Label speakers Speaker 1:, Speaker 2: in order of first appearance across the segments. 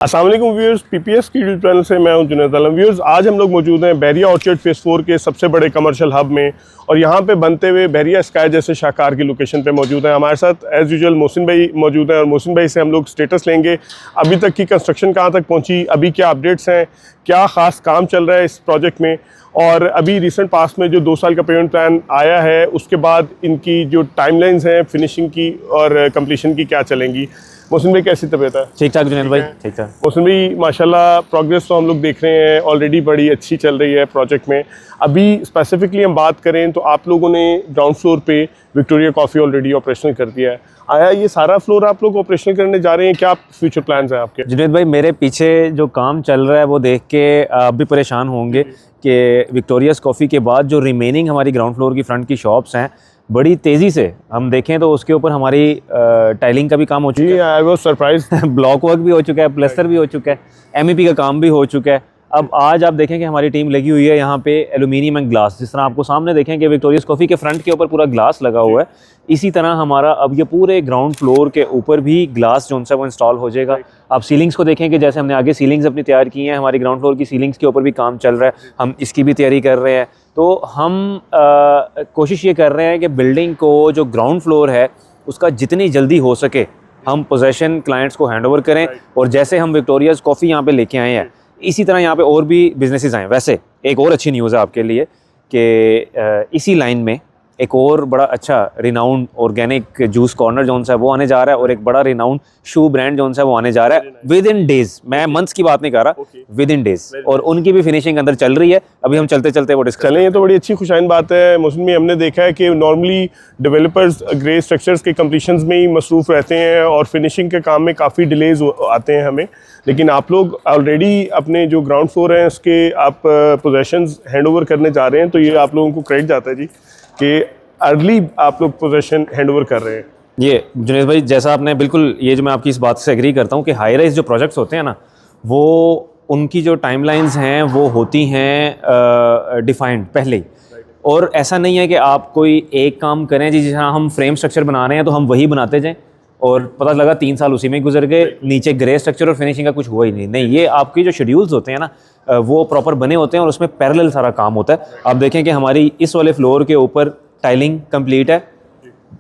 Speaker 1: अस्सलाम वालेकुम viewers, PPS की यूट्यूब चैनल से मैं हूं जुनैद आलम। व्यूअर्स, आज हम लोग मौजूद हैं बहरिया ऑर्चर्ड फेज़ 4 के सबसे बड़े कमर्शियल हब में और यहां पे बनते हुए बहरिया स्काई जैसे शाहकार की लोकेशन पे मौजूद हैं। हमारे साथ एज़ यूजुअल मोहसिन भाई मौजूद हैं और मोहसिन भाई से हम लोग स्टेटस लेंगे, अभी तक की कंस्ट्रक्शन कहाँ तक पहुँची, अभी क्या अपडेट्स हैं, क्या ख़ास काम चल रहा है इस प्रोजेक्ट में, और अभी रिसेंट पास में जो 2 साल का पेमेंट प्लान आया है उसके बाद इनकी जो टाइमलाइंस हैं फिनिशिंग की और कंप्लीशन की क्या चलेंगी। मोहसिन भाई, कैसी तबीयत है?
Speaker 2: ठीक ठाक जुनैद भाई, ठीक ठाक।
Speaker 1: मोहसिन भाई, माशाल्लाह प्रोग्रेस तो हम लोग देख रहे हैं ऑलरेडी बड़ी अच्छी चल रही है प्रोजेक्ट में। अभी स्पेसिफिकली हम बात करें तो आप लोगों ने ग्राउंड फ्लोर पे विक्टोरिया कॉफ़ी ऑलरेडी ऑपरेशनल कर दिया है। आया ये सारा फ्लोर आप लोग ऑपरेशनल करने जा रहे हैं? क्या फ्यूचर प्लान्स हैं आपके?
Speaker 2: जुनैद भाई, मेरे पीछे जो काम चल रहा है वो देख के आप भी परेशान होंगे कि विक्टोरियास कॉफ़ी के बाद जो रिमेनिंग हमारी ग्राउंड फ्लोर की फ्रंट की शॉप्स हैं, बड़ी तेज़ी से हम देखें तो उसके ऊपर हमारी टाइलिंग का भी काम हो चुका है।
Speaker 1: I was surprised.
Speaker 2: Block work भी हो चुका है, प्लास्टर भी हो चुका है, एमईपी का काम भी हो चुका है। अब आज आप देखें कि हमारी टीम लगी हुई है यहाँ पे एल्यूमिनियम एंड ग्लास, जिस तरह आपको सामने देखें कि विक्टोरियास कॉफ़ी के फ्रंट के ऊपर पूरा ग्लास लगा हुआ है, इसी तरह हमारा अब ये पूरे ग्राउंड फ्लोर के ऊपर भी ग्लास जो है वो इंस्टॉल हो जाएगा। आप सीलिंग्स को देखें कि जैसे हमने आगे सीलिंग्स अपनी तैयार की हैं, हमारी ग्राउंड फ्लोर की सीलिंग्स के ऊपर भी काम चल रहा है, हम इसकी भी तैयारी कर रहे हैं। तो हम कोशिश ये कर रहे हैं कि बिल्डिंग को जो ग्राउंड फ्लोर है उसका जितनी जल्दी हो सके हम पोजेशन क्लाइंट्स को हैंड ओवर करें, और जैसे हम विक्टोरियास कॉफ़ी यहाँ पे लेके आए हैं इसी तरह यहाँ पे और भी बिजनेसेस आए। वैसे एक और अच्छी न्यूज़ है आपके लिए कि इसी लाइन में एक और बड़ा अच्छा रिनाउंड ऑर्गेनिक जूस कॉर्नर जो है वो आने जा रहा है, और एक बड़ा रिनाउंड शू ब्रांड जो है वो आने जा रहा है विद इन डेज। मैं मंथ्स की बात नहीं कर रहा, विद इन डेज, और उनकी भी फिनिशिंग अंदर चल रही है। अभी हम चलते चलते वो डिस्कस
Speaker 1: चलें, ये तो बड़ी अच्छी खुशाइन बात है। मोहसिन में हमने देखा है कि नॉर्मली डेवलपर्स ग्रे स्ट्रक्चर्स के कंप्लीशंस में ही मसरूफ़ रहते हैं और फिनिशिंग के काम में काफ़ी डिलेज आते हैं हमें, लेकिन आप लोग ऑलरेडी अपने जो ग्राउंड फ्लोर हैं उसके आप पोजेशंस हैंड ओवर करने जा रहे हैं, तो ये आप लोगों को क्रेडिट जाता है जी कि अर्ली आप लोग पोजेशन हैंड ओवर कर रहे हैं।
Speaker 2: ये जुनैद भाई, जैसा आपने बिल्कुल, ये जो मैं आपकी इस बात से एग्री करता हूँ कि हाई राइज जो प्रोजेक्ट्स होते हैं ना, वो उनकी जो टाइमलाइंस हैं वो होती हैं डिफाइंड पहले ही, और ऐसा नहीं है कि आप कोई एक काम करें जी, जहाँ हम फ्रेम स्ट्रक्चर बना रहे हैं तो हम वही बनाते जाएं और पता लगा 3 साल उसी में गुजर गए, नीचे ग्रे स्ट्रक्चर और फिनिशिंग का कुछ हुआ ही नहीं। ये आपकी जो शेड्यूल्स होते हैं ना वो प्रॉपर बने होते हैं और उसमें पैरेलल सारा काम होता है। आप देखें कि हमारी इस वाले फ्लोर के ऊपर टाइलिंग कंप्लीट है,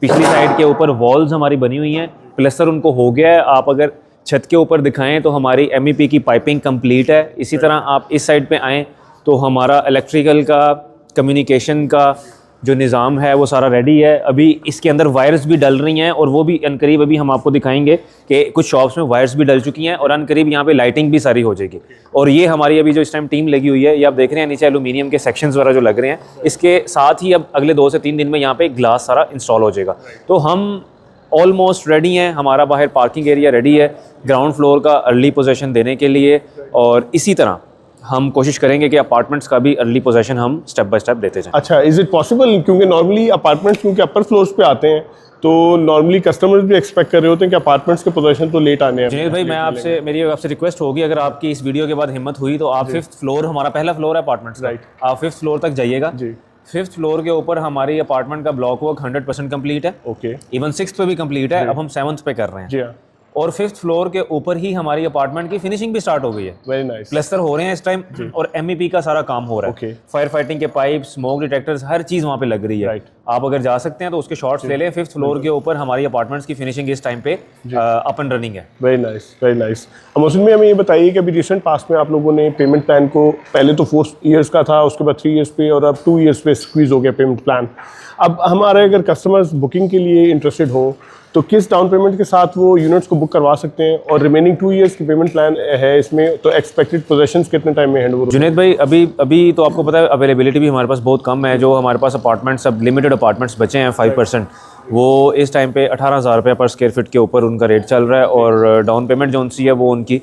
Speaker 2: पिछली साइड के ऊपर वॉल्स हमारी बनी हुई हैं, प्लास्टर उनको हो गया है। आप अगर छत के ऊपर दिखाएं तो हमारी एमईपी की पाइपिंग कंप्लीट है। इसी तरह आप इस साइड पे आएँ तो हमारा इलेक्ट्रिकल का, कम्युनिकेशन का जो निज़ाम है वो सारा रेडी है। अभी इसके अंदर वायर्स भी डल रही हैं और वो भी अनकरीब अभी हम आपको दिखाएंगे कि कुछ शॉप्स में वायर्स भी डल चुकी हैं और अनकरीब यहाँ पे लाइटिंग भी सारी हो जाएगी। और ये हमारी अभी जो इस टाइम टीम लगी हुई है, ये आप देख रहे हैं नीचे एल्यूमिनियम के सेक्शंस वगैरह जो लग रहे हैं, इसके साथ ही अब अगले 2 से 3 दिन में यहाँ पे ग्लास सारा इंस्टॉल हो जाएगा। तो हम ऑलमोस्ट रेडी हैं, हमारा बाहर पार्किंग एरिया रेडी है ग्राउंड फ्लोर का अर्ली पोजीशन देने के लिए, और इसी तरह हम कोशिश करेंगे कि अपार्टमेंट्स का भी अर्ली पोजीशन हम स्टेप बाय स्टेप देते जाएं।
Speaker 1: अच्छा, इज़ इट पॉसिबल, क्योंकि नॉर्मली अपार्टमेंट्स क्योंकि अपर फ्लोर्स पे आते हैं तो नॉर्मली कस्टमर्स भी एक्सपेक्ट कर रहे होते हैं कि अपार्टमेंट्स के पोजीशन तो लेट आने हैं।
Speaker 2: जुनैद भाई, मैं मेरी आपसे रिक्वेस्ट होगी, अगर आपकी इस वीडियो के बाद हिम्मत हुई तो आप 5th फ्लोर, हमारा पहला फ्लोर है अपार्टमेंट्स का, आप 5th फ्लोर तक जाइएगा जी। 5th फ्लोर के ऊपर हमारी अपार्टमेंट का ब्लॉक वर्क 100% कंप्लीट है।
Speaker 1: ओके,
Speaker 2: इवन 6th पे भी कंप्लीट है, अब हम 7th पे कर रहे हैं
Speaker 1: जी हाँ।
Speaker 2: और 5th फ्लोर के ऊपर ही हमारी अपार्टमेंट की फिनिशिंग भी स्टार्ट हो गई है।
Speaker 1: Very nice.
Speaker 2: प्लास्टर हो रहे हैं इस टाइम और एमईपी का सारा काम हो रहा है। फायर फाइटिंग के पाइप, स्मोक डिटेक्टर्स, हर चीज़ वहाँ पे लग रही है। आप अगर जा सकते हैं तो उसके शॉट्स ले लें। 5th फ्लोर के ऊपर हमारी अपार्टमेंट्स की फिनिशिंग इस टाइम पे अप एंड रनिंग है।
Speaker 1: Very nice, very nice. Mohsin में हमें ये बताइए कि अभी रिसेंट पास में आप लोगों ने पेमेंट प्लान को, पहले तो 4 ईयर्स का था, उसके बाद 3 ईयर्स पे, और अब 2 ईयर्स पे स्क्वीज हो गया पेमेंट प्लान। अब हमारे अगर कस्टमर्स बुकिंग के लिए इंटरेस्टेड हो तो किस डाउन पेमेंट के साथ वो यूनिट्स को बुक करवा सकते हैं, और रिमेनिंग 2 ईयर्स की पेमेंट प्लान है इसमें, तो एक्सपेक्टेड पोजेशंस कितने टाइम में हैंड ओवर?
Speaker 2: जुनैद भाई, अभी तो आपको पता है अवेलेबिलिटी भी हमारे पास बहुत कम है। जो हमारे पास अपार्टमेंट्स, अब लिमिटेड अपार्टमेंट्स बचे हैं 5%, वो इस टाइम पे 18,000 रुपये पर स्क्वायर फीट के ऊपर उनका रेट चल रहा है, और डाउन पेमेंट जो उनसी है वो उनकी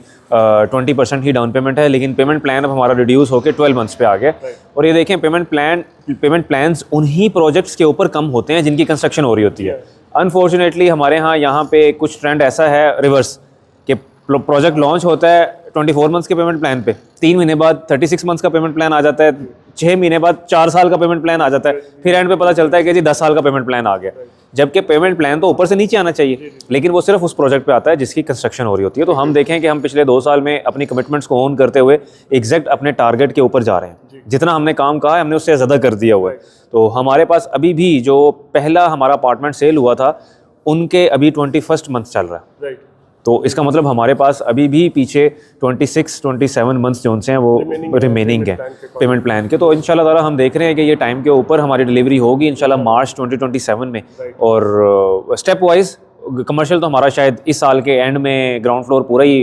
Speaker 2: 20% ही डाउन पेमेंट है। लेकिन पेमेंट प्लान अब हमारा रिड्यूस होकर 12 मंथ्स पे आ गया। और ये देखें, पेमेंट प्लान्स उन्हीं प्रोजेक्ट्स के ऊपर कम होते हैं जिनकी कंस्ट्रक्शन हो रही होती है। अनफॉर्चुनेटली हमारे यहाँ पे कुछ ट्रेंड ऐसा है रिवर्स, कि प्रोजेक्ट लॉन्च होता है 24 मंथ्स के पेमेंट प्लान पे, 3 महीने बाद 36 मंथ्स का पेमेंट प्लान आ जाता है, 6 महीने बाद 4 साल का पेमेंट प्लान आ जाता है, फिर एंड पे पता चलता है कि जी 10 साल का पेमेंट प्लान आ गया। जबकि पेमेंट प्लान तो ऊपर से नीचे आना चाहिए, लेकिन वो सिर्फ उस प्रोजेक्ट पे आता है जिसकी कंस्ट्रक्शन हो रही होती है। तो हम देखें कि हम पिछले 2 साल में अपनी कमिटमेंट्स को ऑन करते हुए एग्जैक्ट अपने टारगेट के ऊपर जा रहे हैं। जितना हमने काम कहा है हमने उससे ज़्यादा कर दिया हुआ है। तो हमारे पास अभी भी जो पहला हमारा अपार्टमेंट सेल हुआ था उनके अभी 21st मंथ चल रहा है। तो इसका मतलब हमारे पास अभी भी पीछे 26-27 मंथ्स जो हैं वो रिमेनिंग है पेमेंट प्लान के। तो इंशाल्लाह ताला हम देख रहे हैं कि ये टाइम के ऊपर हमारी डिलीवरी होगी इंशाल्लाह मार्च 2027 में। और स्टेप वाइज कमर्शियल तो हमारा शायद इस साल के एंड में ग्राउंड फ्लोर पूरा ही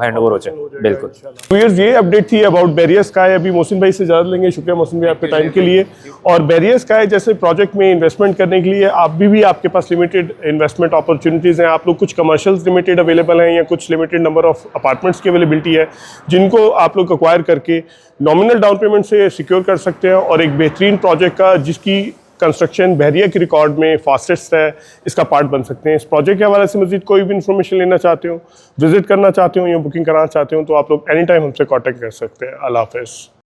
Speaker 2: हैंड ओवर हो जाए। बिल्कुल।
Speaker 1: व्यूअर्स, ये अपडेट थी अबाउट बैरिया स्काई। अभी मोहसिन भाई से ज़्यादा लेंगे। शुक्रिया मोहसिन भाई आपके टाइम के लिए। और बैरिया स्काई जैसे प्रोजेक्ट में इन्वेस्टमेंट करने के लिए आप भी आपके पास लिमिटेड इन्वेस्टमेंट अपॉर्चुनिटीज़ हैं। आप लोग कुछ कमर्शियल्स लिमिटेड अवेलेबल हैं या कुछ लिमिटेड नंबर ऑफ अपार्टमेंट्स की अवेलेबिलिटी है जिनको आप लोग एक्वायर करके नॉमिनल डाउन पेमेंट से सिक्योर कर सकते हैं और एक बेहतरीन प्रोजेक्ट का जिसकी कंस्ट्रक्शन बहरिया के रिकॉर्ड में फास्टेस्ट है इसका पार्ट बन सकते हैं। इस प्रोजेक्ट के हवाले से मजीद कोई भी इन्फॉर्मेशन लेना चाहते हो, विजिट करना चाहते हो या बुकिंग कराना चाहते हो तो आप लोग एनी टाइम हमसे कॉन्टैक्ट कर सकते हैं। अल्लाह हाफ़िज़।